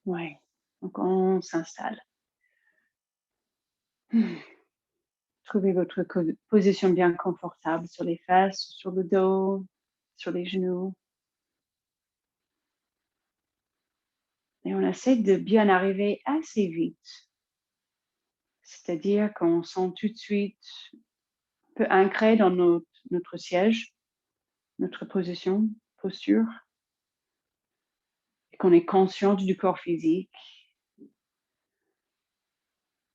Ouais. Donc on s'installe. Trouvez votre position bien confortable sur les fesses, sur le dos, sur les genoux. Et on essaie de bien arriver assez vite. C'est-à-dire qu'on sent tout de suite un peu ancré dans notre siège, notre posture, et qu'on est consciente du corps physique.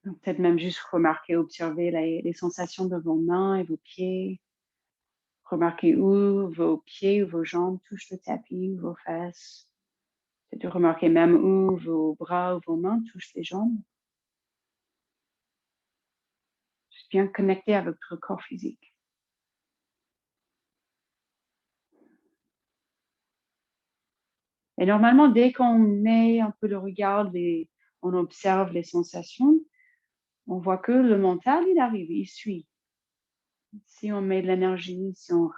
Donc peut-être même juste remarquer, observer les sensations de vos mains et vos pieds. Remarquez où vos pieds ou vos jambes touchent le tapis ou vos fesses. Peut-être de remarquer même où vos bras ou vos mains touchent les jambes. Juste bien connecté avec votre corps physique. Et normalement, dès qu'on met un peu le regard et on observe les sensations, on voit que le mental, il arrive, il suit. Si on met de l'énergie, si on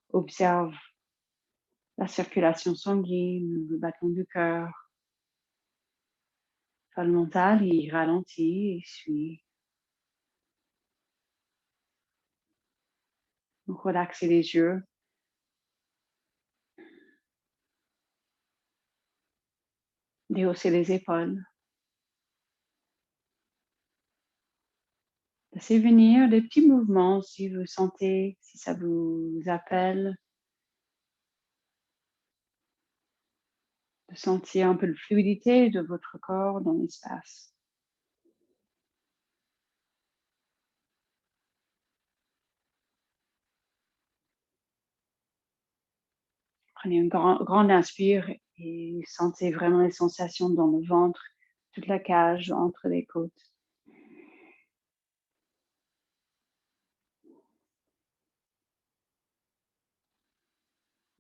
observe la circulation sanguine, le battement du cœur, enfin, le mental, il ralentit, il suit. Donc, relaxez les yeux. Déhausser les épaules. Laissez venir des petits mouvements si vous sentez, si ça vous appelle, de sentir un peu de fluidité de votre corps dans l'espace. Prenez une grande inspire et sentez vraiment les sensations dans le ventre, toute la cage entre les côtes.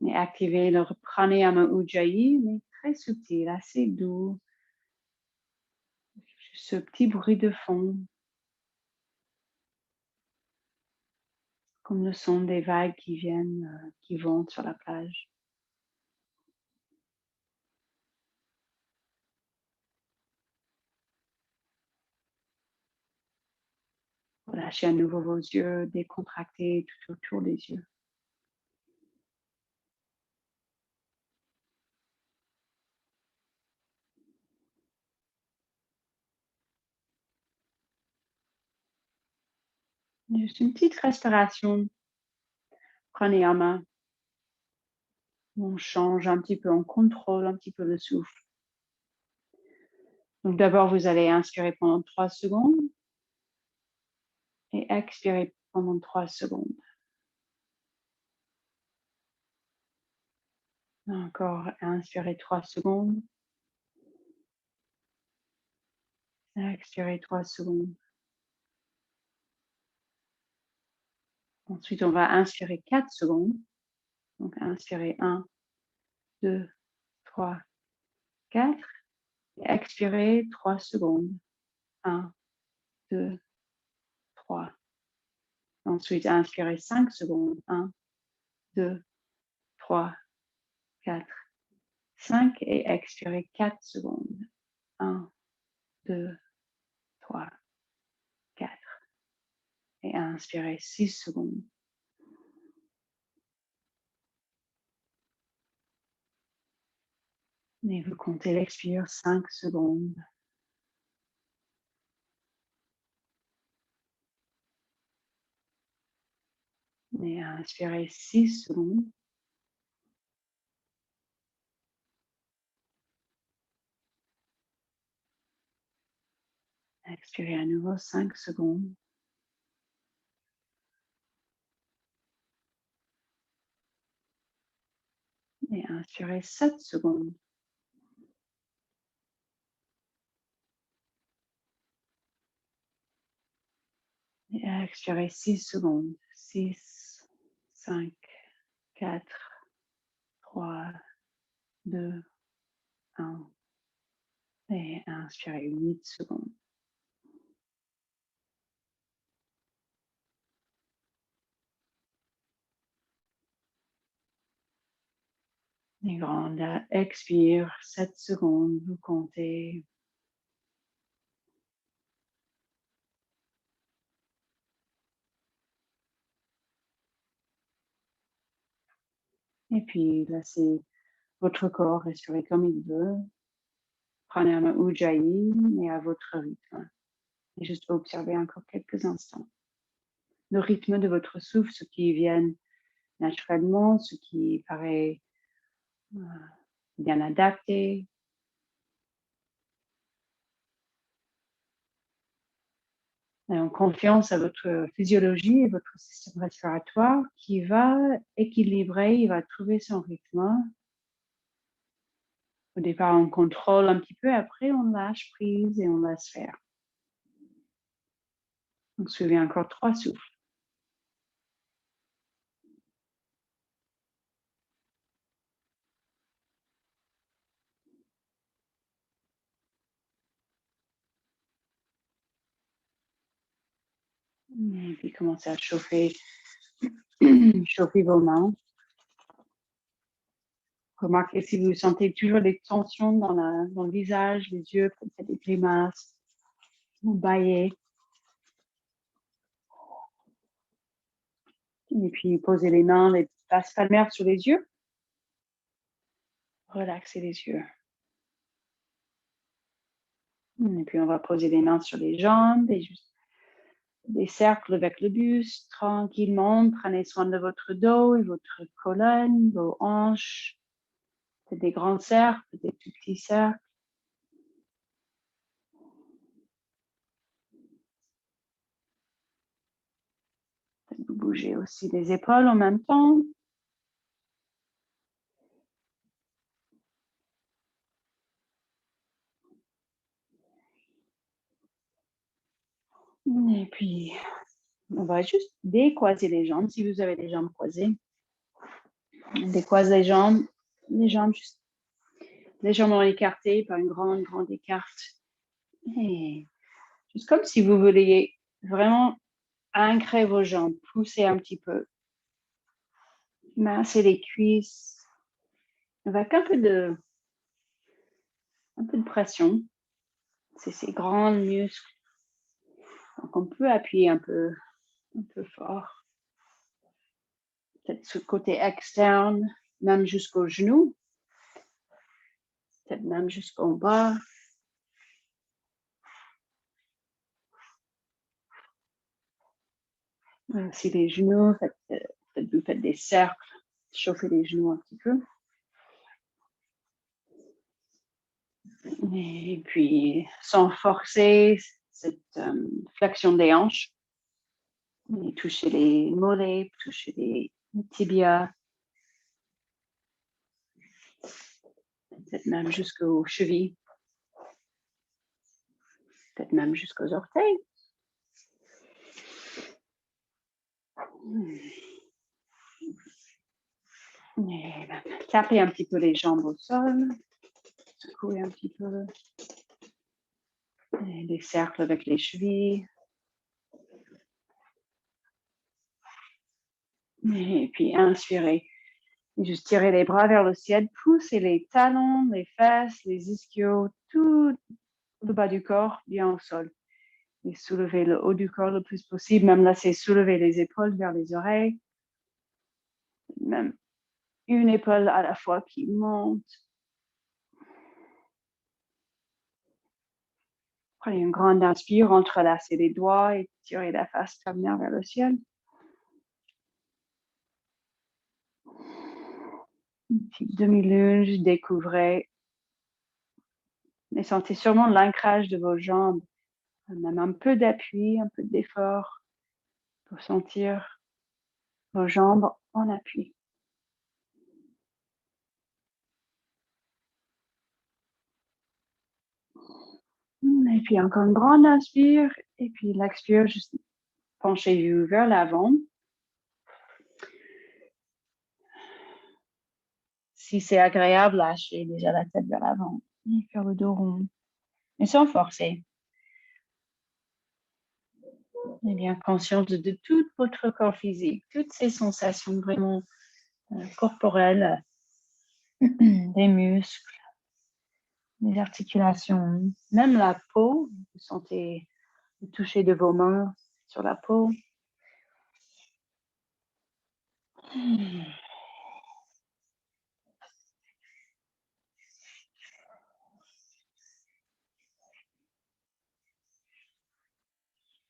Et activez le pranayama ujjayi, mais très subtil, assez doux. Ce petit bruit de fond, comme le son des vagues qui viennent, qui vont sur la plage. Relâchez à nouveau vos yeux, décontractez tout autour des yeux. Juste une petite respiration pranayama. On change un petit peu, on contrôle un petit peu le souffle. Donc d'abord, vous allez inspirer pendant 3 secondes et expirer pendant 3 secondes. Encore inspirer 3 secondes. Expirer 3 secondes. Ensuite, on va inspirer 4 secondes. Donc inspirer 1, 2, 3, 4. Et expirer 3 secondes. 1, 2, 3. Ensuite, inspirer 5 secondes. 1, 2, 3, 4, 5. Et expirer 4 secondes. 1, 2, 3, 4. Et inspirer 6 secondes. Et vous comptez l'expire 5 secondes. Et inspirez 6 secondes. Expirez à nouveau 5 secondes. Et inspirez 7 secondes. Et expirez 6 secondes. 6, 5, 4, 3, 2, 1. Et inspirez 8 secondes. Et grande expire, 7 secondes, vous comptez. Et puis laissez votre corps respirer comme il veut. Pranayama Ujjayi, mais à votre rythme. Et juste observer encore quelques instants. Le rythme de votre souffle, ce qui vient naturellement, ce qui paraît bien adapté. Et en confiance à votre physiologie et votre système respiratoire qui va équilibrer, il va trouver son rythme. Au départ, on contrôle un petit peu, après on lâche prise et on laisse faire. Donc, suivez encore 3 souffles. Et puis, commencez à chauffer, chauffer vos mains. Remarquez si vous sentez toujours des tensions dans le visage, les yeux, peut-être des grimaces, vous baillez. Et puis, posez les mains, les basses palmaires sur les yeux. Relaxez les yeux. Et puis, on va poser les mains sur les jambes et juste des cercles avec le buste. Tranquillement, prenez soin de votre dos et votre colonne, vos hanches. Peut-être des grands cercles, des tout petits cercles. Peut-être vous bougez aussi les épaules en même temps. Et puis, on va juste décroiser les jambes si vous avez les jambes croisées. On décroise les jambes juste légèrement écartées par une grande écarte. Et juste comme si vous vouliez vraiment ancrer vos jambes, pousser un petit peu. Masser les cuisses avec un peu de pression. C'est ces grands muscles. Donc, on peut appuyer un peu fort. Peut-être ce côté externe, même jusqu'aux genoux. Peut-être même jusqu'en bas. Si les genoux, peut-être vous faites des cercles, chauffez les genoux un petit peu. Et puis, sans forcer cette flexion des hanches. Et touchez les mollets, touchez les tibias. Peut-être même jusqu'aux chevilles. Peut-être même jusqu'aux orteils. Et tapez un petit peu les jambes au sol. Secouez un petit peu. Et des cercles avec les chevilles. Et puis inspirez. Juste tirez les bras vers le ciel. Poussez les talons, les fesses, les ischios, tout le bas du corps bien au sol. Et soulevez le haut du corps le plus possible. Même laissez soulever les épaules vers les oreilles. Même une épaule à la fois qui monte. Prenez une grande inspire, entrelacez les doigts et tirez la face terminale vers le ciel. Une petite demi-lunge, découvrez et sentez sûrement l'ancrage de vos jambes. Même un peu d'appui, un peu d'effort pour sentir vos jambes en appui. Et puis encore une grande inspire et puis l'expire, juste penchez-vous vers l'avant. Si c'est agréable, lâchez déjà la tête vers l'avant et faire le dos rond. Et sans forcer. Et bien conscience de tout votre corps physique, toutes ces sensations vraiment corporelles. des muscles, des articulations, même la peau. Vous sentez le toucher de vos mains sur la peau.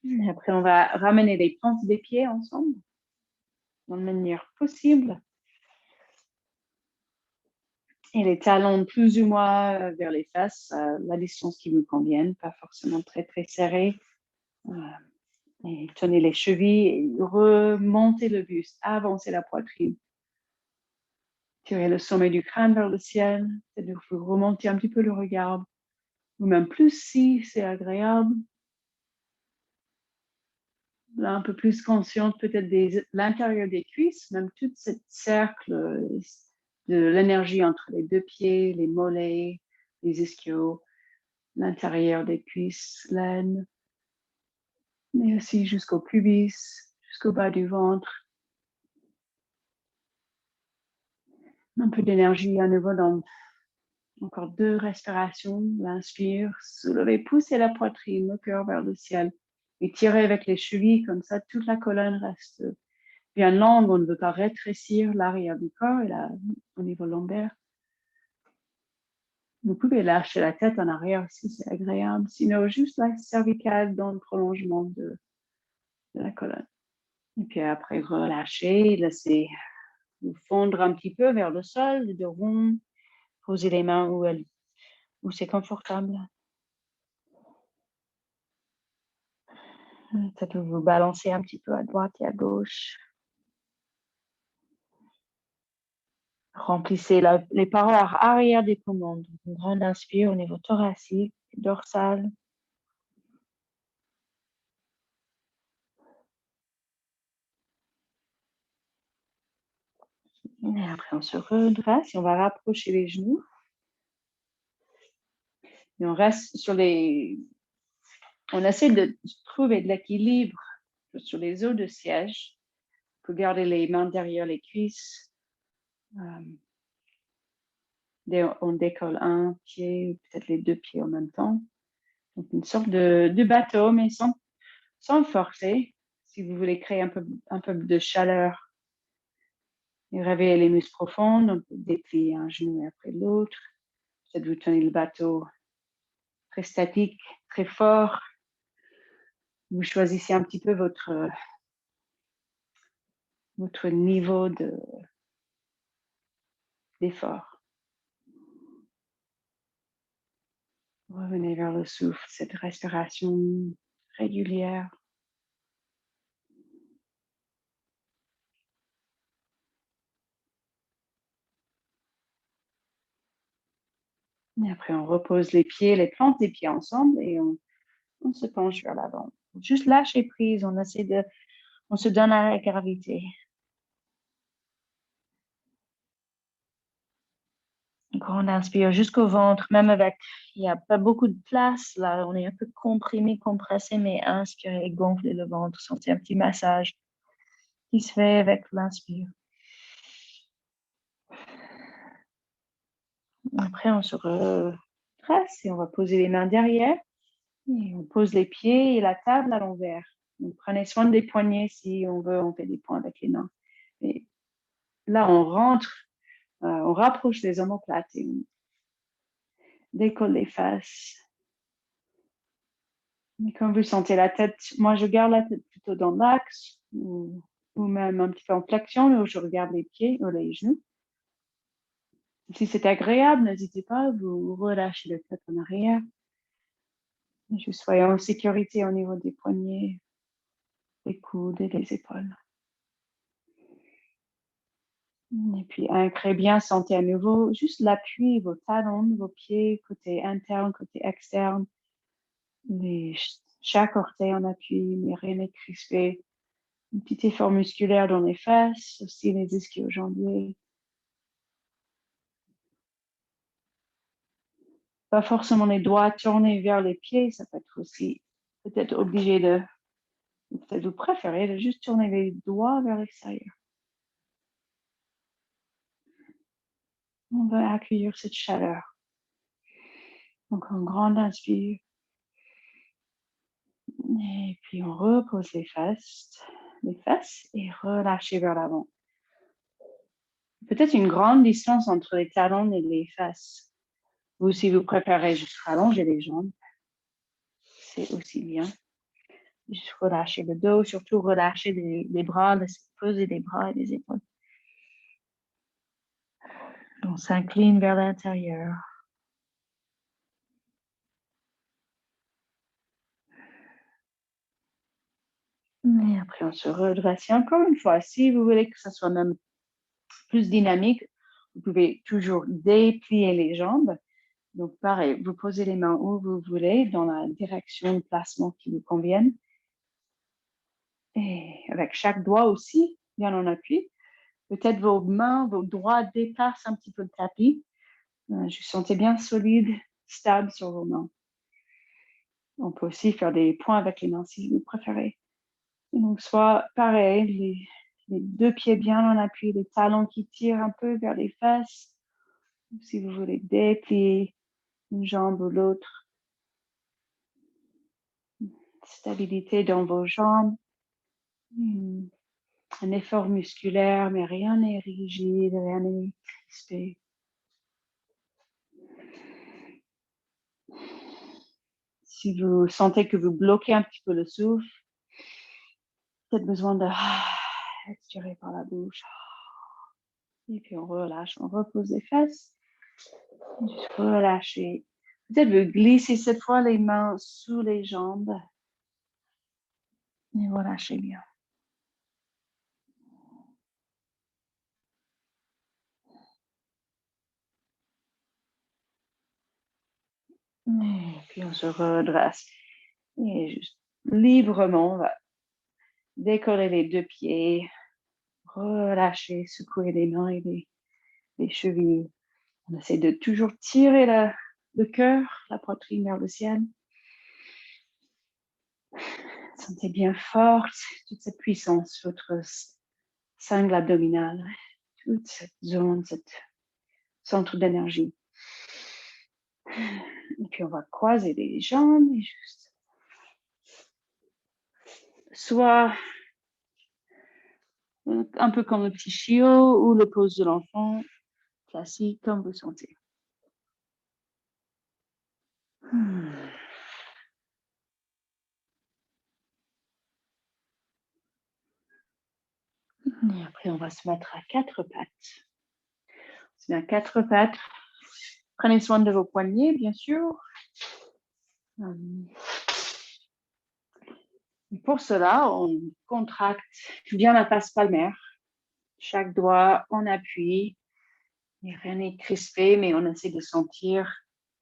Et après, on va ramener les plantes des pieds ensemble, de la manière possible. Et les talons plus ou moins vers les fesses, la distance qui vous convienne, pas forcément très, très serré. Et tenez les chevilles et remontez le buste, avancez la poitrine. Tirez le sommet du crâne vers le ciel, c'est-à-dire vous remontez un petit peu le regard, ou même plus si c'est agréable. Là, un peu plus consciente peut-être de l'intérieur des cuisses, même tout ce cercle de l'énergie entre les deux pieds, les mollets, les ischios, l'intérieur des cuisses, l'aine, mais aussi jusqu'au pubis, jusqu'au bas du ventre. Un peu d'énergie à nouveau dans encore 2 respirations. L'inspire, soulevez, poussez la poitrine, le cœur vers le ciel. Et tirez avec les chevilles, comme ça, toute la colonne reste bien longue. On ne veut pas rétrécir l'arrière du corps et au niveau lombaire. Vous pouvez lâcher la tête en arrière si c'est agréable. Sinon, juste la cervicale dans le prolongement de la colonne. Et puis après, relâchez, laissez vous fondre un petit peu vers le sol, de rond. Posez les mains où c'est confortable. Peut-être vous balancer un petit peu à droite et à gauche. Remplissez les parois arrière des poumons. Une grande inspire au niveau thoracique, dorsal. Et après, on se redresse et on va rapprocher les genoux. Et on reste sur les... On essaie de trouver de l'équilibre sur les os de siège. On peut garder les mains derrière les cuisses. On décolle un pied, peut-être les 2 pieds en même temps. Donc, une sorte de bateau, mais sans forcer. Si vous voulez créer un peu de chaleur et réveiller les muscles profonds, donc déplier un genou après l'autre. Peut-être vous tenez le bateau très statique, très fort. Vous choisissez un petit peu votre niveau d'effort. Revenez vers le souffle, cette respiration régulière. Et après, on repose les plantes des pieds ensemble et on se penche vers l'avant. Juste lâcher prise, on se donne à la gravité. Grande inspire jusqu'au ventre, même il n'y a pas beaucoup de place, là, on est un peu comprimé, compressé, mais inspirez et gonflez le ventre, sentez un petit massage qui se fait avec l'inspire. Après, on se redresse et on va poser les mains derrière et on pose les pieds et la table à l'envers. Donc, prenez soin des poignets si on veut, on fait des points avec les mains. Et là, on rentre, on rapproche les omoplates et on décolle les fesses. Et quand vous sentez la tête, moi je garde la tête plutôt dans l'axe ou même un petit peu en flexion, où je regarde les pieds ou les genoux. Si c'est agréable, n'hésitez pas, vous relâchez la tête en arrière. Juste soyez en sécurité au niveau des poignets, des coudes et des épaules. Et puis ancrez bien, sentez à nouveau juste l'appui, vos talons, vos pieds, côté interne, côté externe. Chaque orteil en appui, les rênes crispés. Un petit effort musculaire dans les fesses, aussi les ischio-jambiers. Pas forcément les doigts tournés vers les pieds, ça peut être aussi peut-être obligé peut-être vous préférez de juste tourner les doigts vers l'extérieur. On va accueillir cette chaleur. Donc, un grand inspire. Et puis, on repose les fesses et relâchez vers l'avant. Peut-être une grande distance entre les talons et les fesses. Vous, si vous préférez juste rallonger les jambes, c'est aussi bien. Juste relâcher le dos, surtout relâcher les bras, poser les bras et les épaules. On s'incline vers l'intérieur. Et après, on se redresse. Et encore une fois, si vous voulez que ça soit même plus dynamique, vous pouvez toujours déplier les jambes. Donc, pareil, vous posez les mains où vous voulez, dans la direction de placement qui vous convienne. Et avec chaque doigt aussi, bien en appui. Peut-être vos mains, vos doigts dépassent un petit peu le tapis. Je sentez bien solide, stable sur vos mains. On peut aussi faire des points avec les mains si vous préférez. Et donc, soit pareil, les deux pieds bien en appui, les talons qui tirent un peu vers les fesses. Si vous voulez déplier une jambe ou l'autre. Stabilité dans vos jambes. Un effort musculaire, mais rien n'est rigide, rien n'est crispé. Si vous sentez que vous bloquez un petit peu le souffle, peut-être besoin de expirer par la bouche. Et puis on relâche, on repose les fesses. Juste relâcher. Peut-être vous glissez cette fois les mains sous les jambes. Et relâchez bien. Et puis on se redresse. Et juste librement, on va décoller les deux pieds. Relâcher, secouer les mains et les chevilles. On essaie de toujours tirer le cœur, la poitrine vers le ciel. Sentez bien forte toute cette puissance, votre sangle abdominal, toute cette zone, cet centre d'énergie. Et puis on va croiser les jambes et juste soit un peu comme le petit chiot ou le pose de l'enfant, classique comme vous sentez. Et après, on va se mettre à quatre pattes. On se met à quatre pattes. Prenez soin de vos poignets, bien sûr. Pour cela, on contracte bien la face palmaire. Chaque doigt en appui. Et rien n'est crispé, mais on essaie de sentir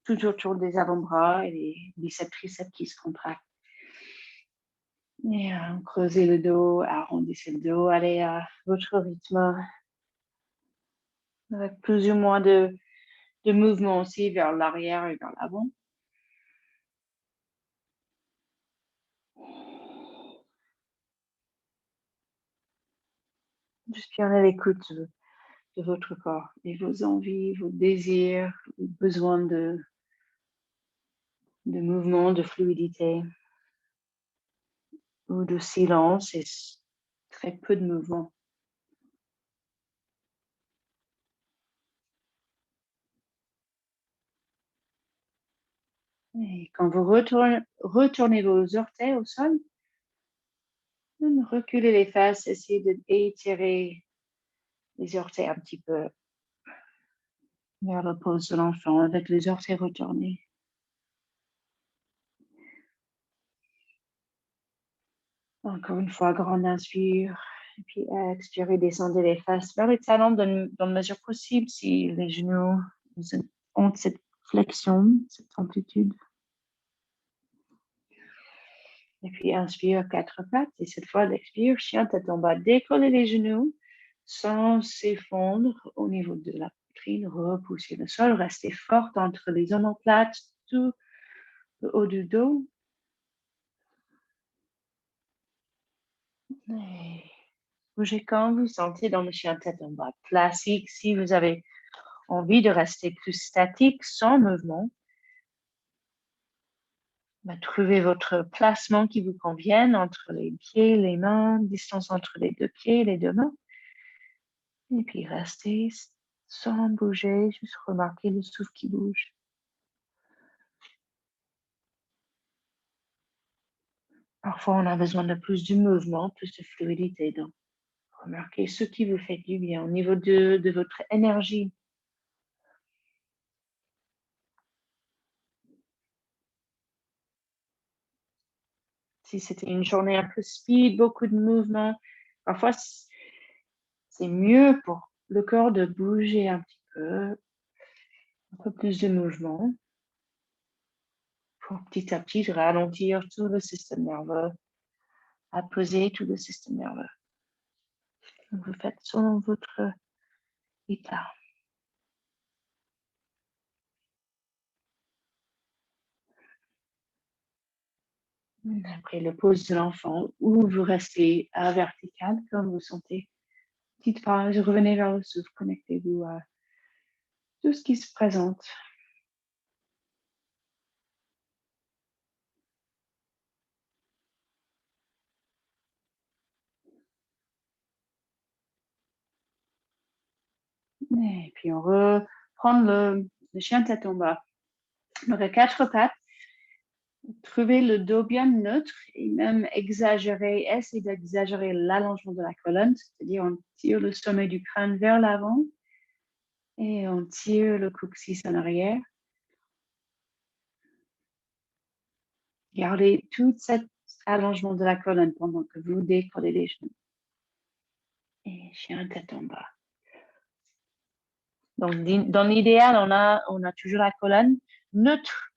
tout autour des avant-bras et les biceps triceps qui se contractent. Et creusez le dos, arrondissez le dos, allez à votre rythme. Avec plus ou moins de mouvement aussi vers l'arrière et vers l'avant. Juste bien à l'écoute de votre corps et vos envies, vos désirs, vos besoins de mouvement, de fluidité ou de silence et très peu de mouvement. Et quand vous retournez vos orteils au sol, reculez les fesses, essayez d'étirer les orteils un petit peu vers le pose de l'enfant avec les orteils retournés. Encore une fois, grand inspire. Et puis expirez, descendez les fesses vers les talons dans la mesure possible si les genoux ont cette flexion, cette amplitude. Et puis inspire, quatre pattes. Et cette fois, l'expire, chien tête en bas. Décollez les genoux sans s'effondre au niveau de la poitrine. Repoussez le sol. Restez forte entre les omoplates, tout le haut du dos. Et bougez quand vous sentez dans le chien tête en bas. Classique, si vous avez envie de rester plus statique, sans mouvement, trouvez votre placement qui vous convienne entre les pieds, les mains, distance entre les deux pieds, les deux mains. Et puis restez sans bouger, juste remarquez le souffle qui bouge. Parfois, on a besoin de plus de mouvement, plus de fluidité. Donc, remarquez ce qui vous fait du bien au niveau de votre énergie. Si c'était une journée un peu speed, beaucoup de mouvement, parfois c'est mieux pour le corps de bouger un peu plus de mouvement, pour petit à petit ralentir tout le système nerveux, apaiser tout le système nerveux. Donc, vous faites selon votre état. Après le pose de l'enfant, ou vous restez à vertical comme vous sentez. Petite pause, revenez vers le souffle, connectez-vous à tout ce qui se présente. Et puis on reprend le chien tête en bas. Donc à quatre pattes, trouvez le dos bien neutre et même essayez d'exagérer l'allongement de la colonne, c'est-à-dire on tire le sommet du crâne vers l'avant et on tire le coccyx en arrière. Gardez tout cet allongement de la colonne pendant que vous décollez les genoux. Et chien tête en bas. Donc, dans l'idéal, on a toujours la colonne neutre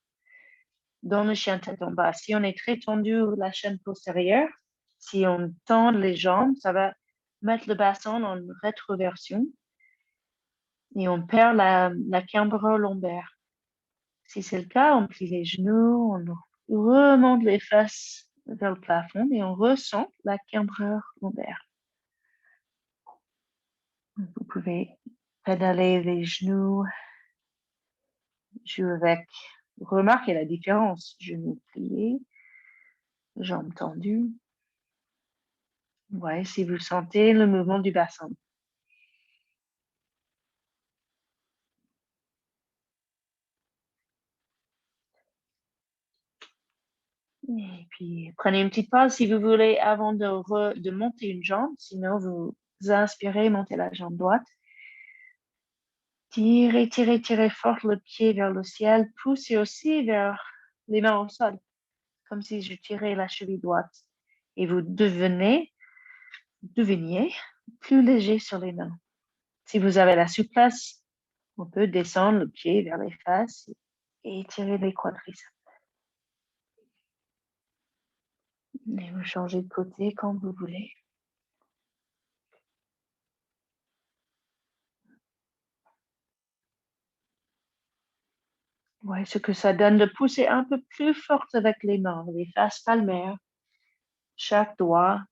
dans le chien tête en bas. Si on est très tendu la chaîne postérieure, si on tend les jambes, ça va mettre le bassin en rétroversion et on perd la cambre lombaire. Si c'est le cas, on plie les genoux, on remonte les fesses vers le plafond et on ressent la cambrure lombaire. Vous pouvez pédaler les genoux, jouer avec. Remarquez la différence. Genoux pliés, jambes tendues. Ouais, si vous sentez le mouvement du bassin. Et puis, prenez une petite pause si vous voulez avant de monter une jambe. Sinon, vous inspirez, montez la jambe droite. Tirez, tirez, tirez fort le pied vers le ciel. Poussez aussi vers les mains au sol, comme si je tirais la cheville droite. Et vous deveniez plus léger sur les mains. Si vous avez la souplesse, on peut descendre le pied vers les fesses et étirer les quadriceps. Et vous changez de côté quand vous voulez. Ouais, ce que ça donne de pousser un peu plus fort avec les mains, les faces palmaires, chaque doigt.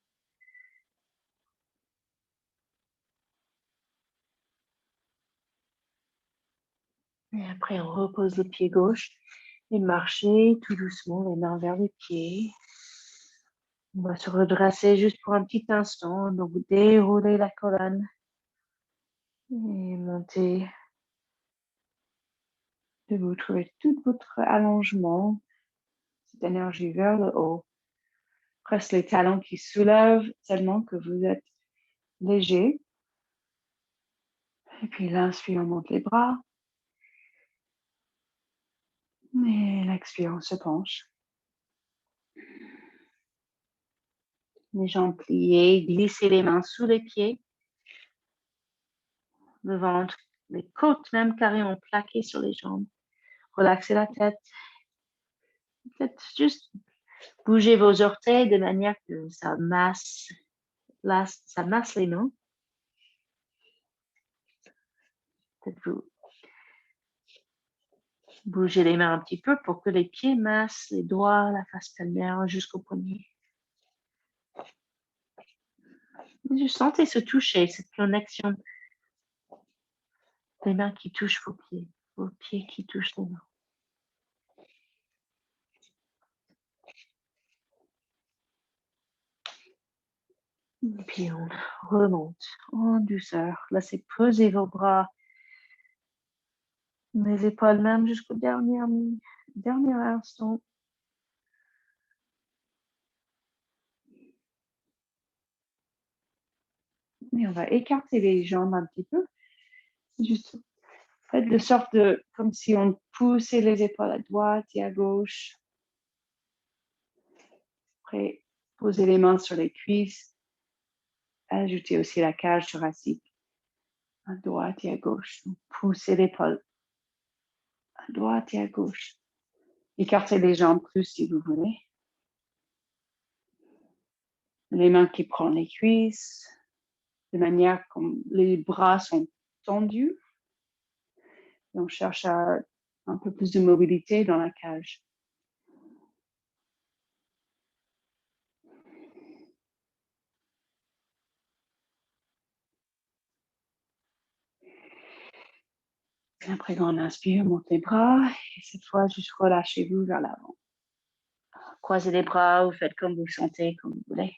Et après, on repose le pied gauche et marchez tout doucement les mains vers les pieds. On va se redresser juste pour un petit instant. Donc, vous déroulez la colonne et montez. Et vous trouvez tout votre allongement, cette énergie vers le haut. Presque les talons qui soulèvent tellement que vous êtes léger. Et puis l'inspire, on monte les bras. Et l'expire, on se penche. Les jambes pliées, glissez les mains sous les pieds. Le ventre, les côtes même carrément plaquées sur les jambes. Relaxez la tête. Peut-être juste bouger vos orteils de manière que ça masse les mains. Peut-être vous bougez les mains un petit peu pour que les pieds massent les doigts, la face palmaire jusqu'au poignet. Juste sentez se toucher, cette connexion Les mains qui touchent vos pieds qui touchent les mains. Et puis on remonte en douceur. Laissez poser vos bras, les épaules même jusqu'au dernier instant. Et on va écarter les jambes un petit peu. Juste faites de sorte comme si on poussait les épaules à droite et à gauche. Après, posez les mains sur les cuisses. Ajoutez aussi la cage thoracique à droite et à gauche. Donc, poussez l'épaule à droite et à gauche. Écartez les jambes plus si vous voulez. Les mains qui prennent les cuisses, de manière comme les bras sont tendus. Et on cherche un peu plus de mobilité dans la cage. Après, quand on inspire, monte les bras. Et cette fois, juste relâchez-vous vers l'avant. Croisez les bras ou faites comme vous sentez, comme vous voulez.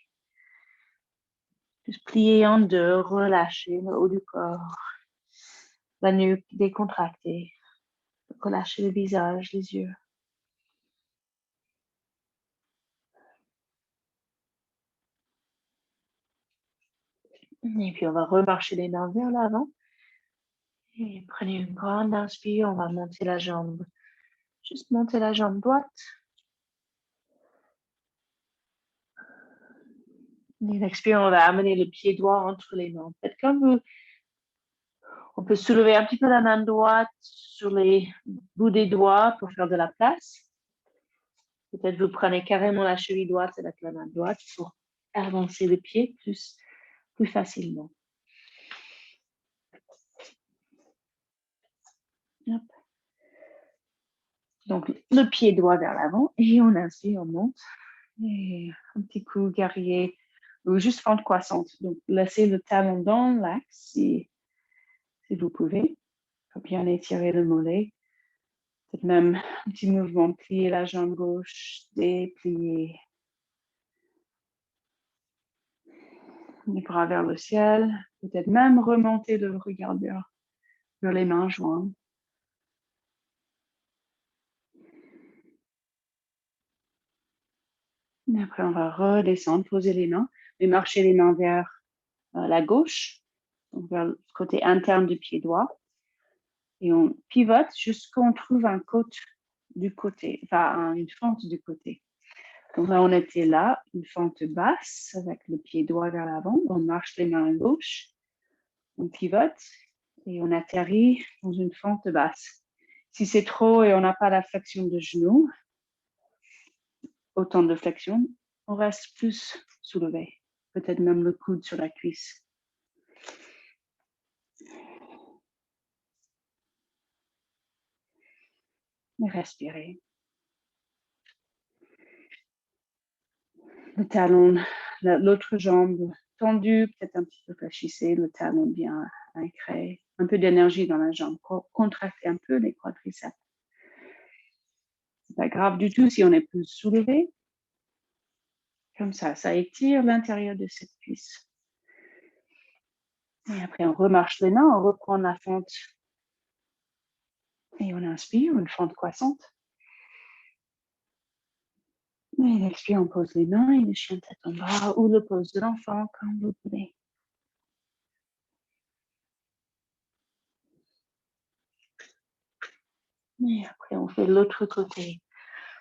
Juste pliez en deux, relâchez le haut du corps. La nuque décontractée. Relâchez le visage, les yeux. Et puis, on va remarcher les mains vers l'avant. Et prenez une grande inspire, on va monter la jambe. Juste monter la jambe droite. Et l'expire, on va amener le pied droit entre les mains. Faites comme vous. On peut soulever un petit peu la main droite sur les bouts des doigts pour faire de la place. Peut-être vous prenez carrément la cheville droite avec la main droite pour avancer le pied plus facilement. Hop. Donc, le pied droit vers l'avant et on inspire, on monte. Et un petit coup guerrier ou juste fente croissante. Donc, laissez le talon dans l'axe si vous pouvez. Faut bien étirer le mollet. Peut-être même un petit mouvement, plier la jambe gauche, déplier. Les bras vers le ciel. Peut-être même remonter le regard vers les mains jointes. Et après, on va redescendre, poser les mains et marcher les mains vers la gauche, donc vers le côté interne du pied droit. Et on pivote jusqu'à on trouve un côte du côté, enfin une fente du côté. Donc là, on était là, une fente basse avec le pied droit vers l'avant. On marche les mains à gauche, on pivote et on atterrit dans une fente basse. Si c'est trop et on n'a pas la flexion de genou, autant de flexion, on reste plus soulevé. Peut-être même le coude sur la cuisse. Et respirez. Le talon, l'autre jambe tendue, peut-être un petit peu fléchissée, le talon bien ancré. Un peu d'énergie dans la jambe. Contractez un peu les quadriceps. C'est pas grave du tout si on est plus soulevé. Comme ça étire l'intérieur de cette cuisse. Et après, on remarche les mains, on reprend la fente. Et on inspire, une fente croissante. Et l'expire, on pose les mains et le chien tête en bas ou le pose de l'enfant, comme vous voulez. Et après, on fait l'autre côté.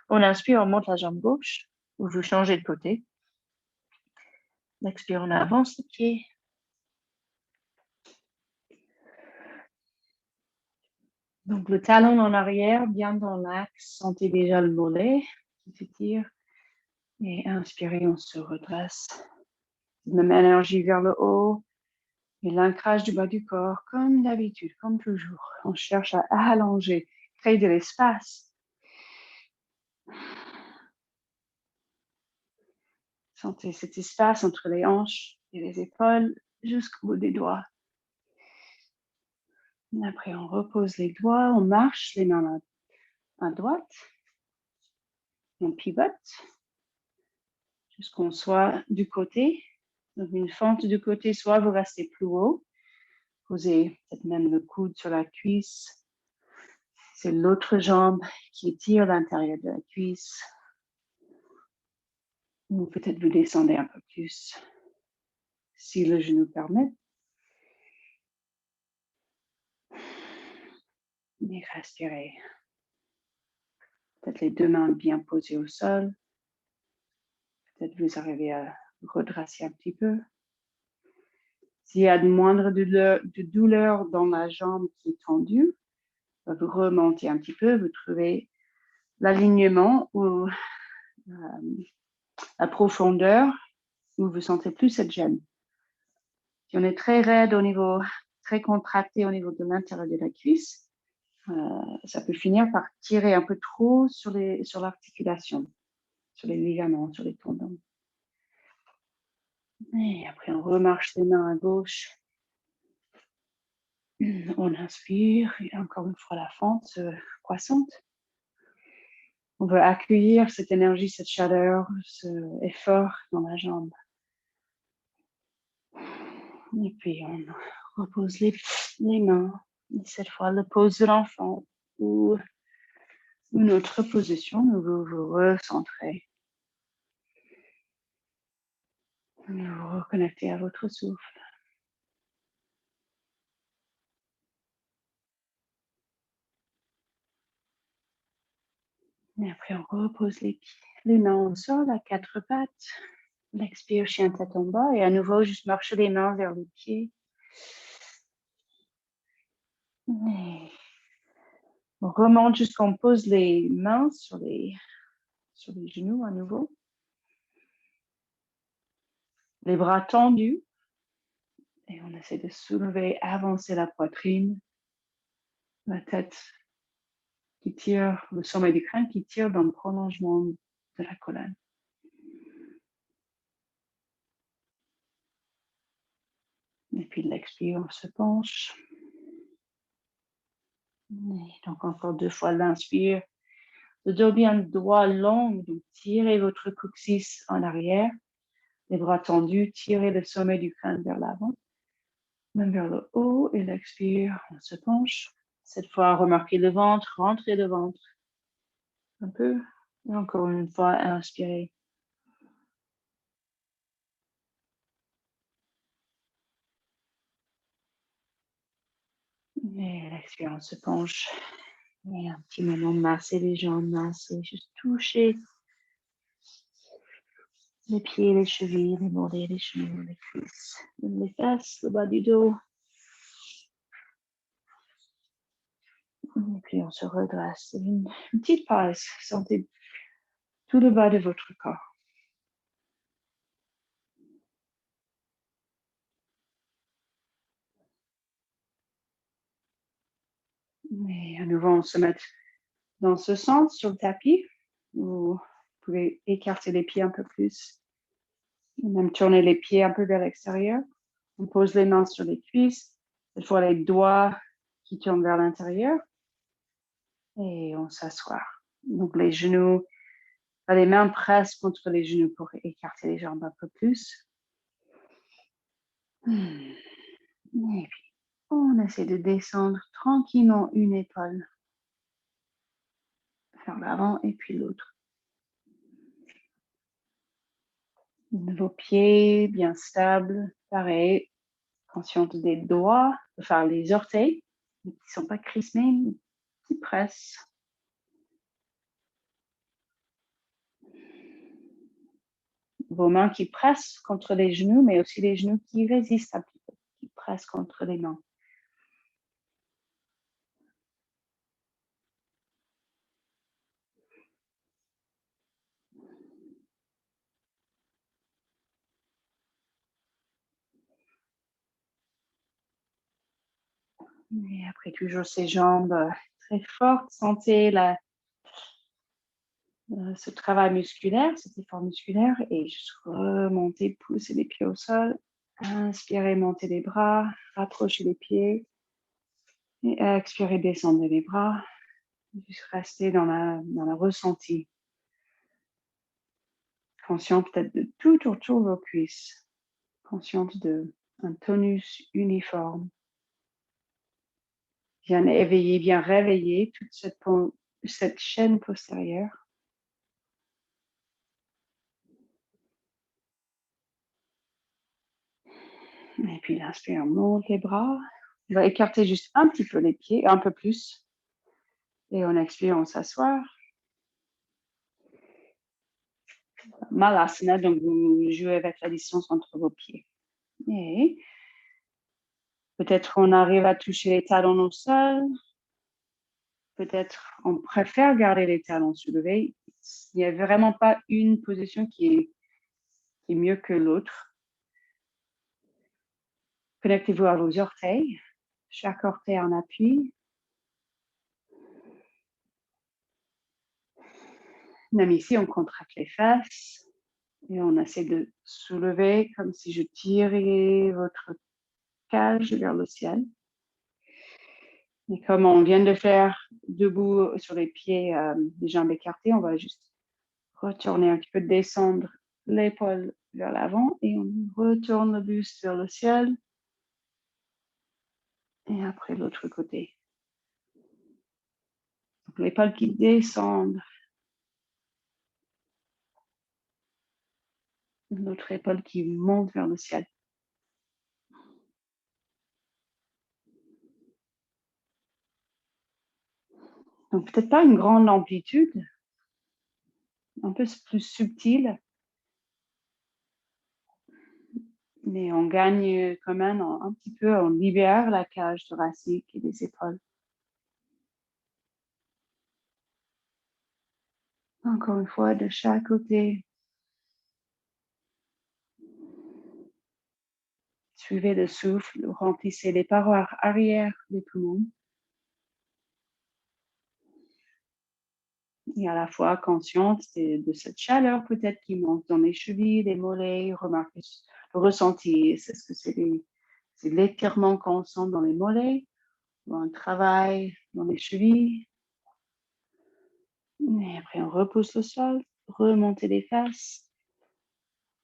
On inspire, on monte la jambe gauche, ou vous changez de côté. L'expire, on avance le pied. Donc, le talon en arrière, bien dans l'axe. Sentez déjà le mollet qui s'étire. Et inspirez, on se redresse. Même énergie vers le haut. Et l'ancrage du bas du corps, comme d'habitude, comme toujours. On cherche à allonger, créer de l'espace. Sentez cet espace entre les hanches et les épaules jusqu'au bout des doigts. Après, on repose les doigts, on marche les mains à droite. On pivote jusqu'on soit du côté. Donc, une fente du côté, soit vous restez plus haut. Posez peut-être même le coude sur la cuisse. C'est l'autre jambe qui étire l'intérieur de la cuisse. Ou peut-être vous descendez un peu plus si le genou permet. Et respirez. Peut-être les deux mains bien posées au sol. Peut-être vous arrivez à redresser un petit peu. S'il y a de moindre douleur dans la jambe qui est tendue, vous remontez un petit peu, vous trouvez l'alignement ou la profondeur où vous sentez plus cette gêne. Si on est très raide au niveau, très contracté au niveau de l'intérieur de la cuisse, ça peut finir par tirer un peu trop sur l'articulation, sur les ligaments, sur les tendons. Et après, on remarche les mains à gauche. On inspire, et encore une fois la fente croissante. On veut accueillir cette énergie, cette chaleur, cet effort dans la jambe. Et puis, on repose les mains. Et cette fois, la pose de l'enfant ou une autre position, vous vous recentrez. Vous vous reconnectez à votre souffle. Et après, on repose les mains au sol à quatre pattes. On expire, chien tête en bas. Et à nouveau, juste marcher les mains vers les pieds. Et on remonte jusqu'on pose les mains sur les genoux à nouveau. Les bras tendus. Et on essaie de soulever, avancer la poitrine. La tête qui tire, le sommet du crâne qui tire dans le prolongement de la colonne. Et puis l'expire, on se penche. Et donc encore deux fois l'inspire. Le dos bien droit long, donc tirez votre coccyx en arrière. Les bras tendus, tirez le sommet du crâne vers l'avant. Même vers le haut. Et l'expire, on se penche. Cette fois, remarquez le ventre, rentrez le ventre. Un peu. Et encore une fois, inspirez. Et l'expire, on se penche. Et un petit moment, masser les jambes, masser, juste toucher les pieds, les chevilles, les mollets, les genoux, les cuisses, les fesses, le bas du dos. Et puis on se redresse. Une petite pause. Sentez tout le bas de votre corps. Et à nouveau, on se met dans ce sens sur le tapis. Vous pouvez écarter les pieds un peu plus. Et même tourner les pieds un peu vers l'extérieur. On pose les mains sur les cuisses. Cette fois, les doigts qui tournent vers l'intérieur. Et on s'assoit. Donc, les genoux, les mains pressent contre les genoux pour écarter les jambes un peu plus. Et puis, on essaie de descendre tranquillement une épaule vers l'avant et puis l'autre. Vos pieds bien stables, pareil, consciente des doigts, enfin les orteils, qui ne sont pas crispés, mais qui pressent. Vos mains qui pressent contre les genoux, mais aussi les genoux qui résistent un petit peu, qui pressent contre les mains. Et après, toujours ces jambes très fortes. Sentez ce travail musculaire, cet effort musculaire. Et juste remonter, pousser les pieds au sol. Inspirez, montez les bras, rapprochez les pieds. Et expirez, descendez les bras. Juste rester dans la ressenti. Conscient peut-être de tout autour de vos cuisses. Consciente d'un tonus uniforme. Bien éveiller, bien réveiller toute cette chaîne postérieure. Et puis l'inspire, on monte les bras. On va écarter juste un petit peu les pieds, un peu plus. Et on expire, on s'assoit. Malasana, donc vous jouez avec la distance entre vos pieds. Et peut-être on arrive à toucher les talons au sol. Peut-être on préfère garder les talons soulevés. Il n'y a vraiment pas une position qui est mieux que l'autre. Connectez-vous à vos orteils. Chaque orteil en appui. Même ici, on contracte les fesses. Et on essaie de soulever comme si je tirais votre cage vers le ciel. Et comme on vient de faire debout sur les pieds, les jambes écartées, on va juste retourner un petit peu, descendre l'épaule vers l'avant et on retourne le buste vers le ciel. Et après l'autre côté. Donc l'épaule qui descend. L'autre épaule qui monte vers le ciel. Donc peut-être pas une grande amplitude, un peu plus subtile, mais on gagne quand même un petit peu, on libère la cage thoracique et les épaules. Encore une fois, de chaque côté. Suivez le souffle, remplissez les parois arrière des poumons. Et à la fois consciente de cette chaleur peut-être qui monte dans les chevilles, les mollets. Remarquez le ressenti. Est-ce que c'est l'étirement qu'on sent dans les mollets ou un travail dans les chevilles? Et après, on repousse le sol, remontez les fesses,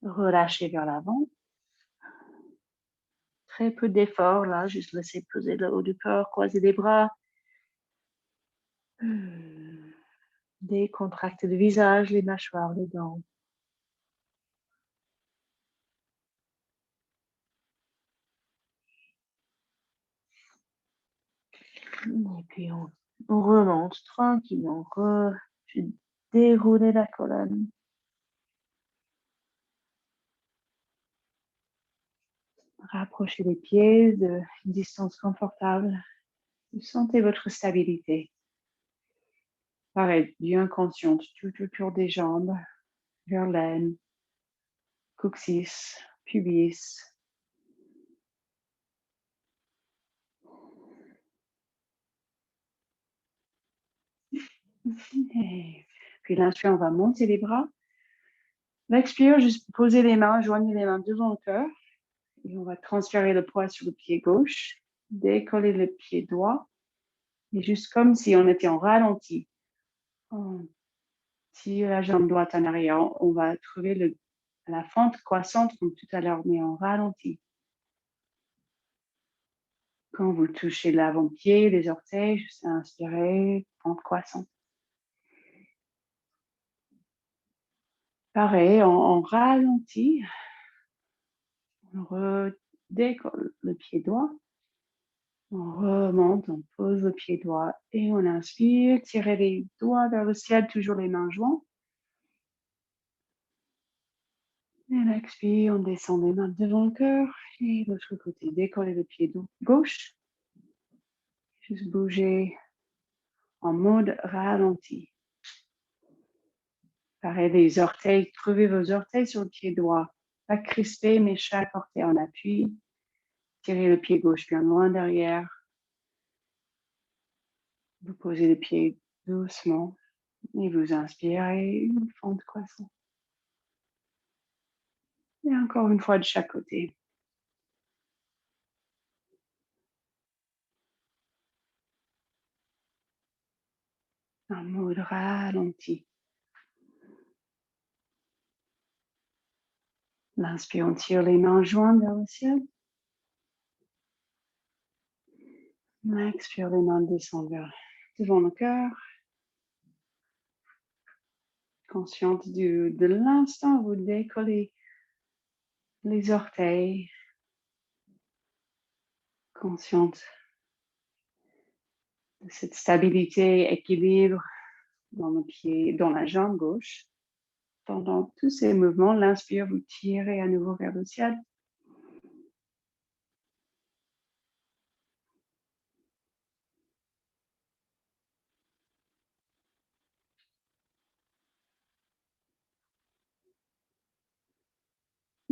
relâchez vers l'avant. Très peu d'effort là, juste laisser poser le haut du corps, croiser les bras. Décontractez le visage, les mâchoires, les dents. Et puis on remonte tranquillement. Déroulez la colonne. Rapprochez les pieds d'une distance confortable. Sentez votre stabilité. Pareil, bien consciente, tout autour des jambes, verlaine, coccyx, pubis. Et puis l'inspire, on va monter les bras. L'expire, juste poser les mains, joignez les mains devant le cœur. Et on va transférer le poids sur le pied gauche, décoller le pied droit. Et juste comme si on était en ralenti. On tire la jambe droite en arrière. On va trouver la fente croissante comme tout à l'heure, mais en ralenti. Quand vous touchez l'avant-pied, les orteils, juste inspirez, fente croissante. Pareil, on ralentit. On redécolle le pied droit. On remonte, on pose le pied droit et on inspire. Tirez les doigts vers le ciel, toujours les mains jointes. Et l'expire, on descend les mains devant le cœur. Et l'autre côté, décollez le pied gauche. Juste bouger en mode ralenti. Pareil, les orteils, trouvez vos orteils sur le pied droit. Pas crispé, mais chaque orteil en appui. Tirez le pied gauche bien loin derrière. Vous posez le pied doucement et vous inspirez une fente croissante. Et encore une fois de chaque côté. Un mode ralenti. L'inspire, on tire les mains jointes vers le ciel. Expire, les mains descendent devant le cœur. Consciente de l'instant où vous décollez les orteils. Consciente de cette stabilité, équilibre dans le pied, dans la jambe gauche. Pendant tous ces mouvements, l'inspire, vous tirez à nouveau vers le ciel.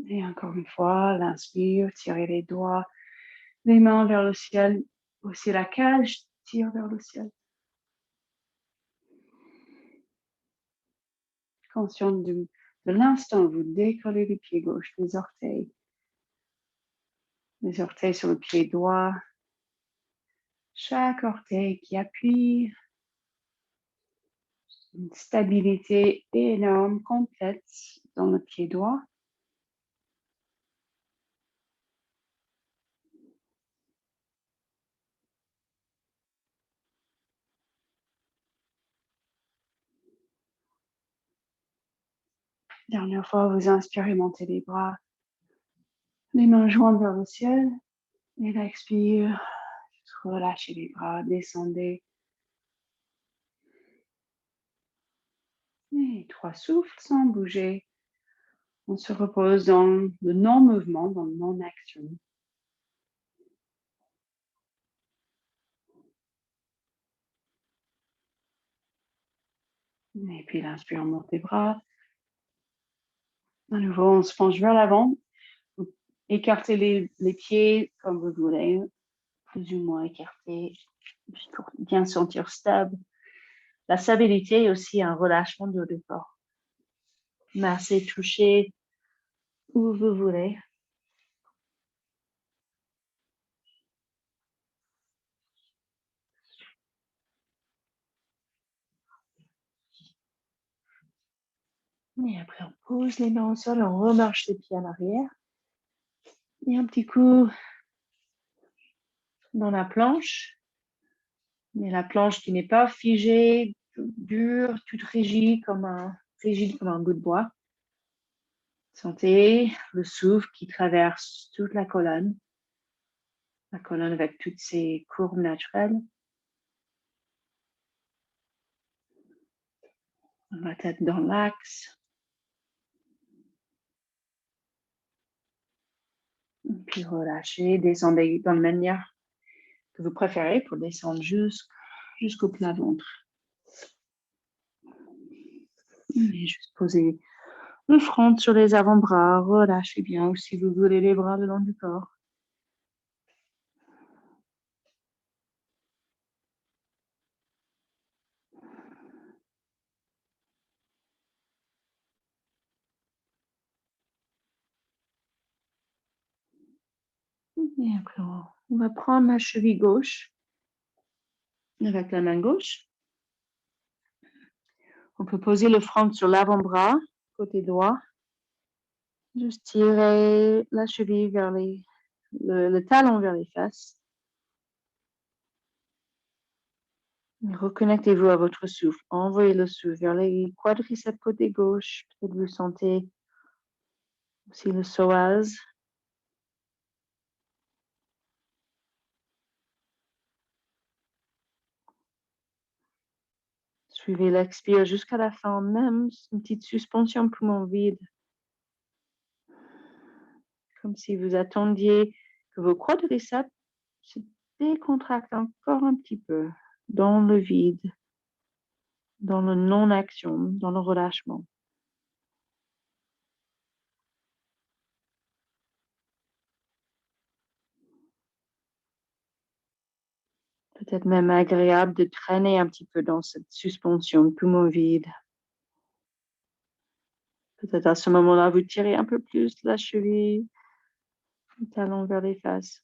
Et encore une fois, l'inspire, tirez les doigts, les mains vers le ciel. Aussi la cage, tire vers le ciel. Consciente de l'instant, vous décollez le pied gauche, les orteils sur le pied droit. Chaque orteil qui appuie. Une stabilité énorme, complète dans le pied droit. Dernière fois, vous inspirez, montez les bras, les mains jointes vers le ciel. Et l'expire, relâchez les bras, descendez. Et 3 souffles sans bouger. On se repose dans le non-mouvement, dans le non-action. Et puis l'inspire, on monte les bras. À nouveau, on se penche vers l'avant. Écartez les pieds comme vous voulez, plus ou moins écartés, juste pour bien sentir stable. La stabilité est aussi un relâchement de l'effort. Massez, touchez où vous voulez. Et après, on pose les mains au sol, on remarche les pieds en arrière. Et un petit coup dans la planche. Mais la planche qui n'est pas figée, dure, toute rigide comme un bout de bois. Sentez le souffle qui traverse toute la colonne avec toutes ses courbes naturelles. La tête dans l'axe. Puis relâchez, descendez dans la manière que vous préférez pour descendre jusqu'au plat ventre. Et juste poser le front sur les avant-bras, relâchez bien, ou si vous voulez les bras le long du corps. Et après, on va prendre la cheville gauche avec la main gauche. On peut poser le front sur l'avant-bras, côté droit. Juste tirer la cheville vers le talon vers les fesses. Reconnectez-vous à votre souffle. Envoyez le souffle vers les quadriceps côté gauche. Peut-être vous sentez aussi le psoas. Suivez l'expire jusqu'à la fin, même une petite suspension poumon vide. Comme si vous attendiez que vos quadriceps se décontractent encore un petit peu dans le vide, dans le non-action, dans le relâchement. Peut-être même agréable de traîner un petit peu dans cette suspension poumon vide. Peut-être à ce moment-là, vous tirez un peu plus la cheville, le talon vers les fesses.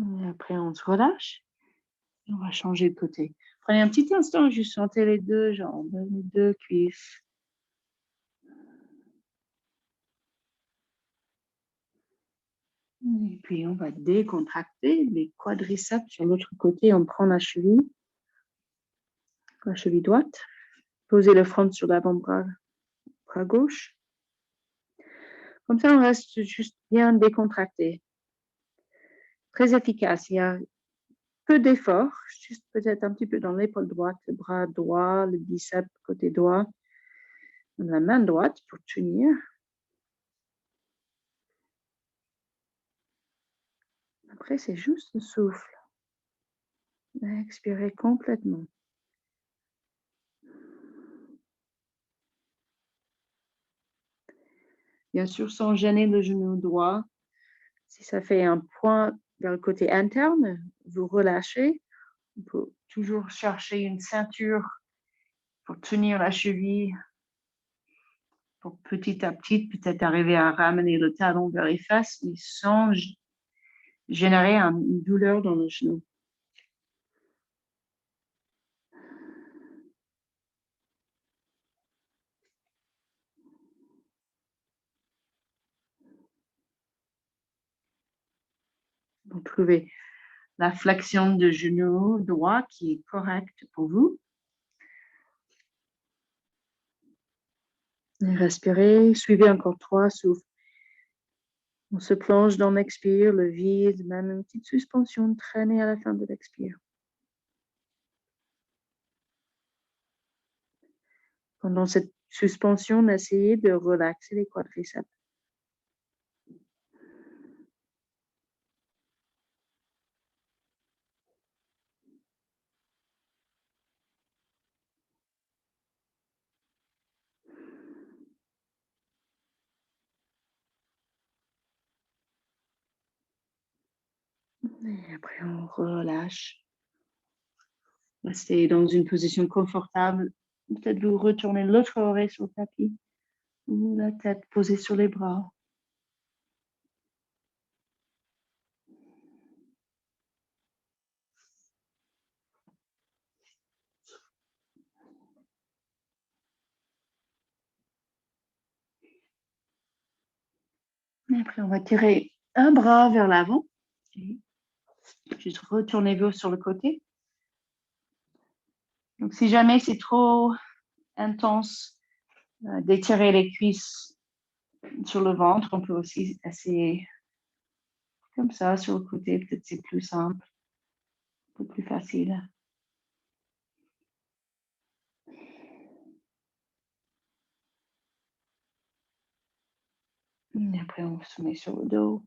Et après, on se relâche. On va changer de côté. Prenez un petit instant, juste sentez les deux jambes, les deux cuisses. Et puis, on va décontracter les quadriceps sur l'autre côté. On prend la cheville droite. Posez le front sur l'avant-bras gauche. Comme ça, on reste juste bien décontracté. Très efficace. Il y a peu d'efforts, juste peut-être un petit peu dans l'épaule droite, le bras droit, le biceps côté droit, la main droite pour tenir. Après, c'est juste le souffle. Expirez complètement. Bien sûr, sans gêner le genou droit. Si ça fait un point vers le côté interne, vous relâchez. On peut toujours chercher une ceinture pour tenir la cheville. Pour petit à petit, peut-être arriver à ramener le talon vers les fesses, mais sans générer une douleur dans le genou. Vous trouvez la flexion de genou droit qui est correcte pour vous. Et respirez, suivez encore 3 souffles. On se plonge dans l'expire, le vide, même une petite suspension traînée à la fin de l'expire. Pendant cette suspension, essayez de relaxer les quadriceps. Et après, on relâche. Restez dans une position confortable. Peut-être vous retournez l'autre oreille sur le tapis ou la tête posée sur les bras. Et après, on va tirer un bras vers l'avant. Juste retournez-vous sur le côté. Donc, si jamais c'est trop intense d'étirer les cuisses sur le ventre, on peut aussi essayer comme ça sur le côté. Peut-être c'est plus simple, un peu plus facile. Et après, on se met sur le dos.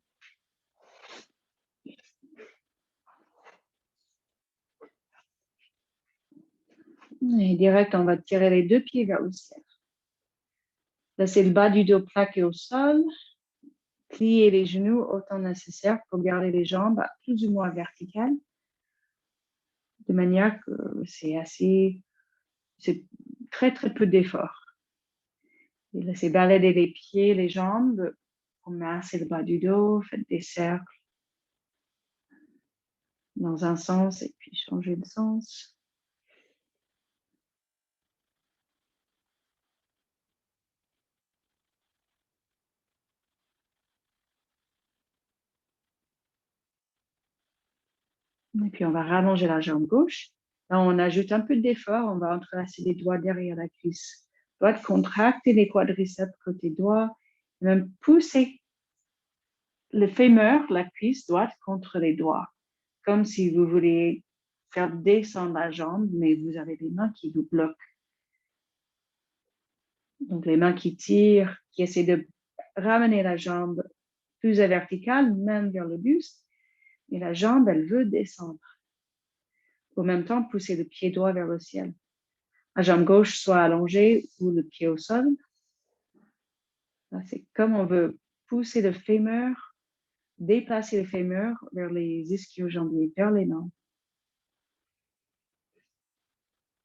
Et direct, on va tirer les 2 pieds vers le ciel. Laissez le bas du dos plaqué au sol. Pliez les genoux autant nécessaire pour garder les jambes plus ou moins verticales. De manière que c'est très, très peu d'effort. Et laissez balader les pieds, les jambes. Massez le bas du dos, faites des cercles dans un sens et puis changez de sens. Et puis, on va rallonger la jambe gauche. Là, on ajoute un peu d'effort. On va entrelacer les doigts derrière la cuisse droite, contracter les quadriceps côté droit, et même pousser le fémur, la cuisse droite, contre les doigts, comme si vous voulez faire descendre la jambe, mais vous avez les mains qui vous bloquent. Donc, les mains qui tirent, qui essaient de ramener la jambe plus à verticale, même vers le buste, et la jambe, elle veut descendre. Au même temps, pousser le pied droit vers le ciel. La jambe gauche soit allongée ou le pied au sol. C'est comme on veut pousser le fémur, déplacer le fémur vers les ischio-jambiers, vers les mains.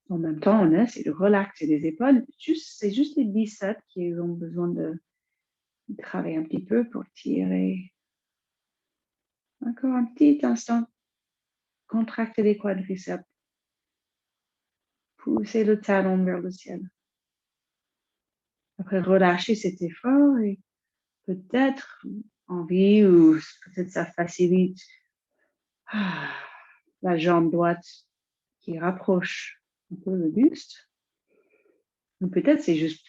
En même temps, on essaie de relaxer les épaules. C'est juste les biceps qui ont besoin de travailler un petit peu pour tirer Encore un petit instant. Contractez les quadriceps. Poussez le talon vers le ciel. Après, relâchez cet effort et peut-être envie ou peut-être ça facilite la jambe droite qui rapproche un peu le buste. Ou peut-être c'est juste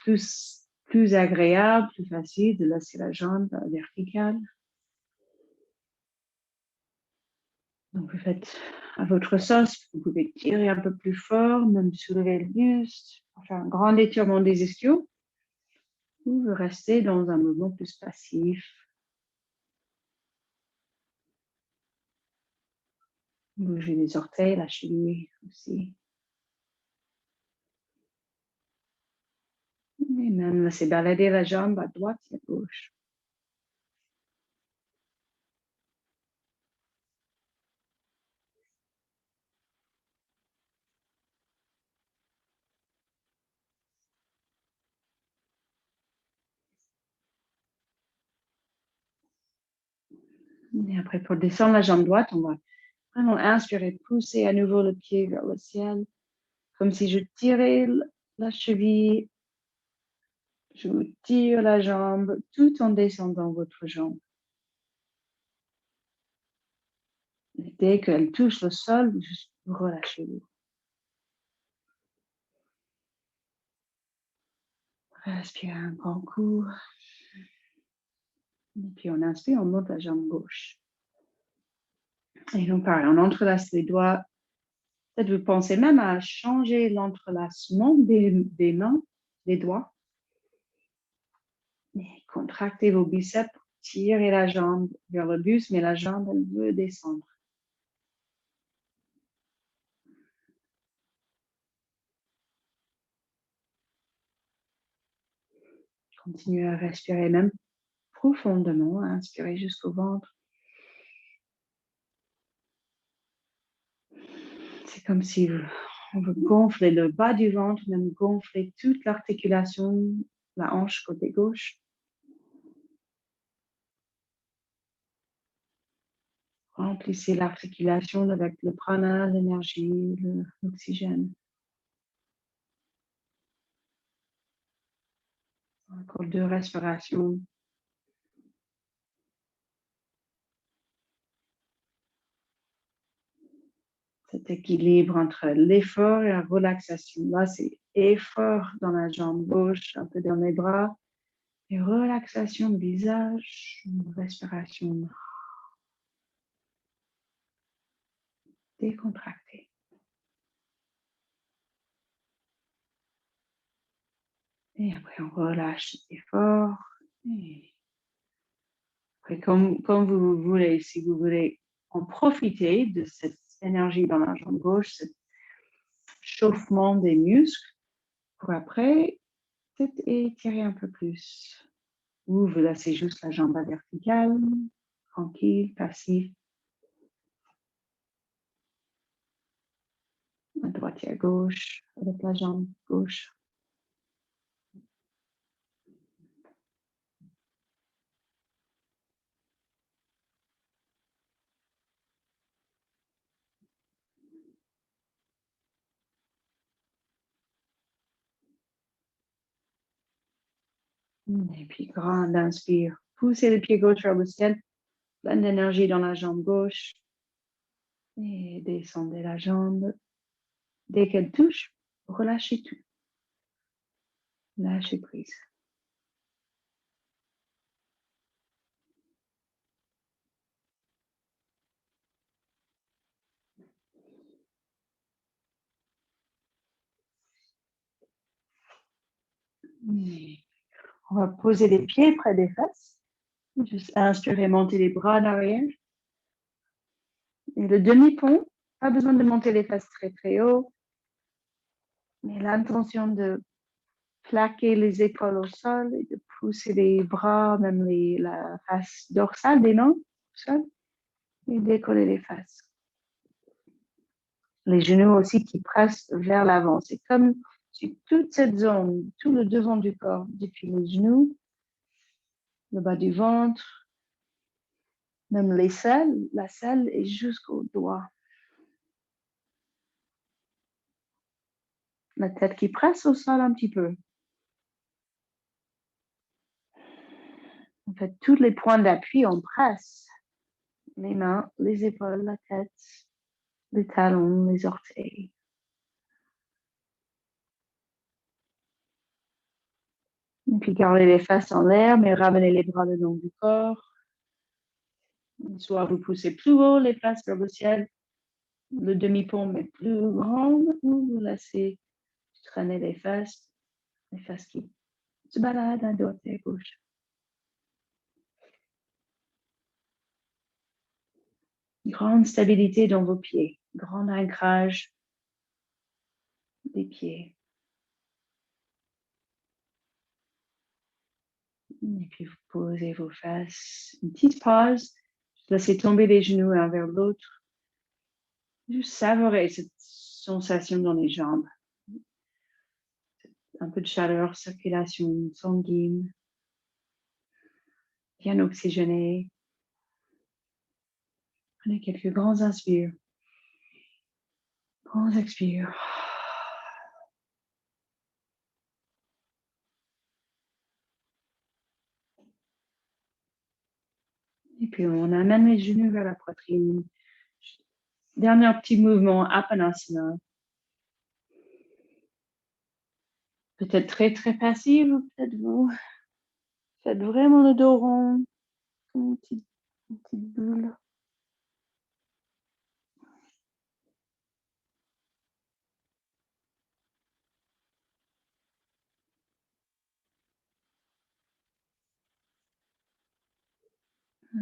plus agréable, plus facile de laisser la jambe verticale. Donc, vous faites à votre sauce, vous pouvez tirer un peu plus fort, même soulever le buste, faire un grand étirement des ischios, ou vous restez dans un mouvement plus passif. Bougez les orteils, la cheville aussi. Et même laissez balader la jambe à droite et à gauche. Et après, pour descendre la jambe droite, on va vraiment inspirer, pousser à nouveau le pied vers le ciel, comme si je tirais la cheville, je tire la jambe tout en descendant votre jambe. Et dès qu'elle touche le sol, juste relâchez-vous. Respirez un grand coup. Et puis on inspire, on monte la jambe gauche. Et donc pareil, on entrelace les doigts. Peut-être vous pensez même à changer l'entrelacement des mains, des doigts. Et contractez vos biceps, tirez la jambe vers le buste, mais la jambe, elle veut descendre. Continuez à respirer même profondément, inspirez jusqu'au ventre. C'est comme si on veut gonfler le bas du ventre, même gonfler toute l'articulation, la hanche côté gauche. Remplissez l'articulation avec le prana, l'énergie, l'oxygène. Encore 2 respirations. Cet équilibre entre l'effort et la relaxation. Là, c'est effort dans la jambe gauche, un peu dans les bras. Et relaxation du visage, respiration décontractée. Et après, on relâche cet effort. Et après, comme vous voulez, si vous voulez en profiter de cette énergie dans la jambe gauche, ce chauffement des muscles, pour après, peut-être étirer un peu plus. Ou vous laissez juste la jambe à verticale, tranquille, passif, à droite et à gauche, avec la jambe gauche. Et puis, grande inspire. Poussez le pied gauche vers le ciel, plein d'énergie dans la jambe gauche. Et descendez la jambe. Dès qu'elle touche, relâchez tout. Lâchez prise. Et on va poser les pieds près des fesses. Juste inspirer, monter les bras en arrière. Et le demi-pont, pas besoin de monter les fesses très très haut. Mais l'intention de plaquer les épaules au sol et de pousser les bras, même la face dorsale des mains au sol et décoller les faces. Les genoux aussi qui pressent vers l'avant. C'est comme si toute cette zone, tout le devant du corps, depuis les genoux, le bas du ventre, Même la selle est jusqu'au doigt. La tête qui presse au sol un petit peu. En fait, tous les points d'appui, on presse. Les mains, les épaules, la tête, les talons, les orteils. Et puis gardez les fesses en l'air, mais ramenez les bras le long du corps. Soit vous poussez plus haut les fesses vers le ciel, le demi-pont est plus grand, ou vous laissez traîner les fesses qui se baladent à droite et à gauche. Grande stabilité dans vos pieds, grand ancrage des pieds. Et puis vous posez vos fesses, une petite pause, laissez tomber les genoux l'un vers l'autre. Juste savourer cette sensation dans les jambes. Un peu de chaleur, circulation sanguine, bien oxygénée. Prenez quelques grands inspires. Grands expires. Et puis on amène les genoux vers la poitrine. Dernier petit mouvement, Apanasana. Peut-être très très passif, ou peut-être vous faites vraiment le dos rond, comme une petite boule.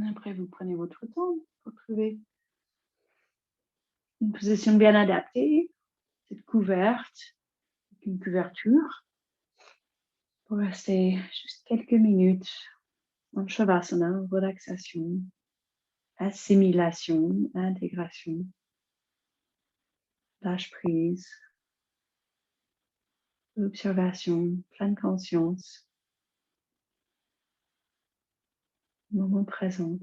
Après, vous prenez votre temps pour trouver une position bien adaptée, cette couverte, une couverture, pour rester juste quelques minutes en Shavasana, relaxation, assimilation, intégration, lâche prise, observation, pleine conscience, moment présent.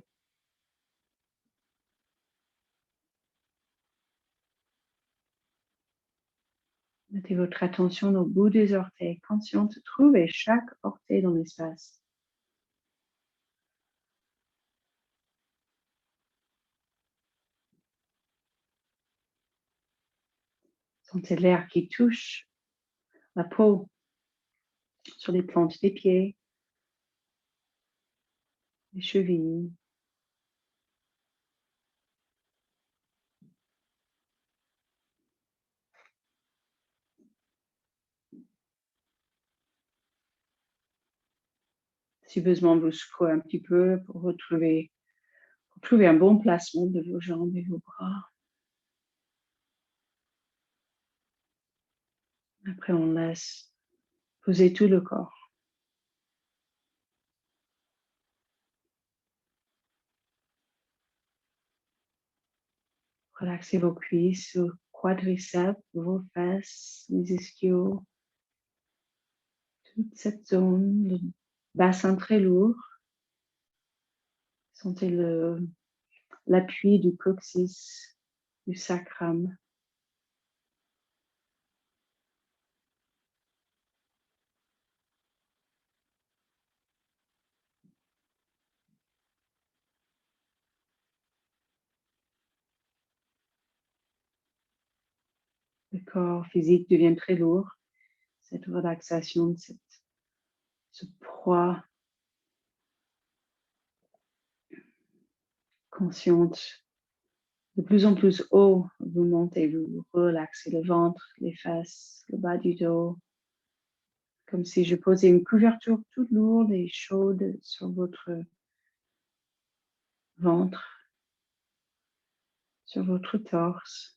Mettez votre attention au bout des orteils, consciente de trouver chaque orteil dans l'espace. Sentez l'air qui touche la peau sur les plantes des pieds, les chevilles. Si besoin, vous secouez un petit peu pour trouver un bon placement de vos jambes et vos bras. Après, on laisse poser tout le corps. Relaxez vos cuisses, vos quadriceps, vos fesses, les ischios, toute cette zone, le bassin très lourd. Sentez l'appui du coccyx, du sacrum. Le corps physique devient très lourd. Cette relaxation, ce poids consciente de plus en plus haut. Vous montez, vous relaxez le ventre, les fesses, le bas du dos. Comme si je posais une couverture toute lourde et chaude sur votre ventre, sur votre torse.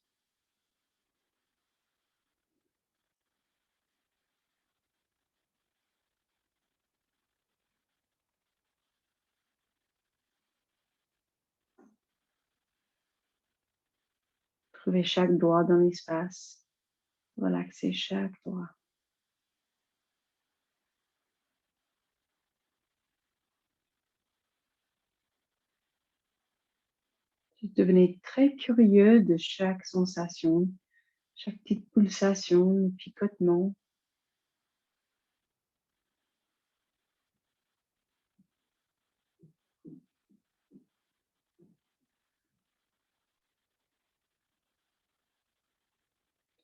Trouvez chaque doigt dans l'espace. Relaxez chaque doigt. Devenez très curieux de chaque sensation, chaque petite pulsation, picotement.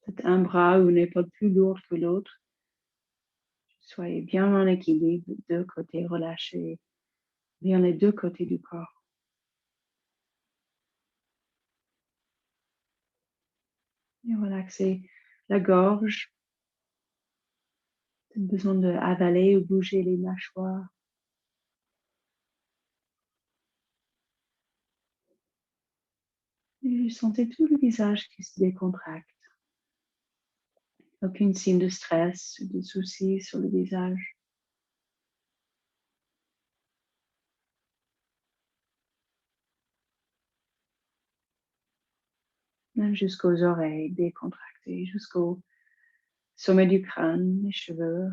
Peut-être un bras ou une épaule plus lourde que l'autre. Soyez bien en équilibre, deux côtés relâchés, bien les deux côtés du corps. Et relaxez la gorge. Pas besoin d'avaler ou bouger les mâchoires. Et sentez tout le visage qui se décontracte. Aucun signe de stress ou de soucis sur le visage. Même jusqu'aux oreilles décontractées, jusqu'au sommet du crâne, les cheveux.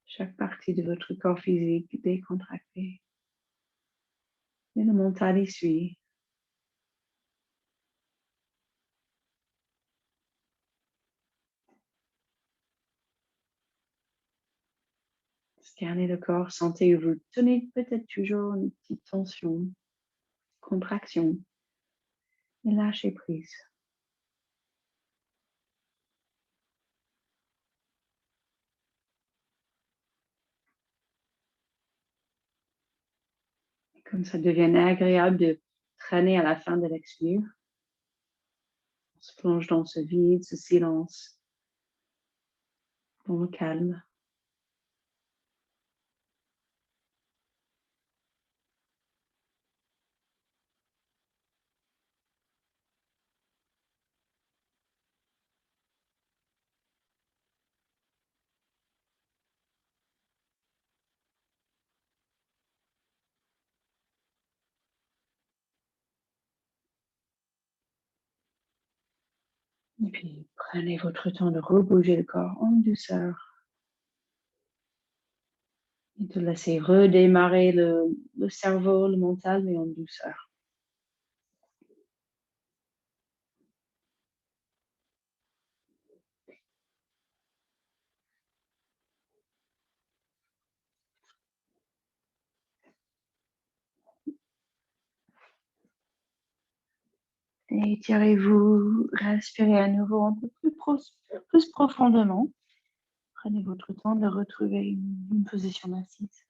Chaque partie de votre corps physique décontractée. Et le mental y suit. Scannez le corps, sentez où vous tenez peut-être toujours une petite tension, contraction. Et lâchez prise. Comme ça devient agréable de traîner à la fin de l'expire. On se plonge dans ce vide, ce silence, dans le calme. Et puis prenez votre temps de rebouger le corps en douceur et de laisser redémarrer le cerveau, le mental, mais en douceur. Et étirez-vous, respirez à nouveau un peu plus profondément. Prenez votre temps de retrouver une position assise.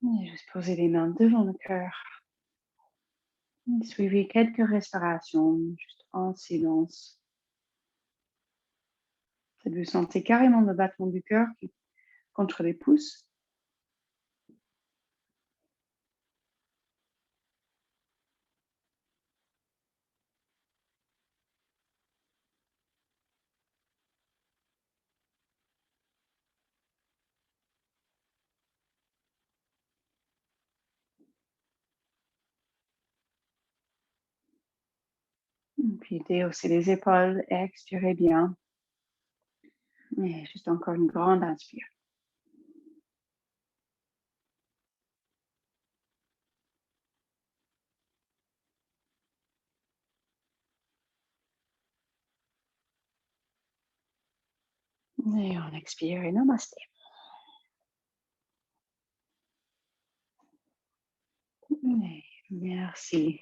Et juste poser les mains devant le cœur. Suivez quelques respirations, juste en silence. Vous sentez carrément le battement du cœur contre les pouces. Puis déhaussez les épaules et expirez bien. Et juste encore une grande inspire. Et on expire et namasté. Et merci.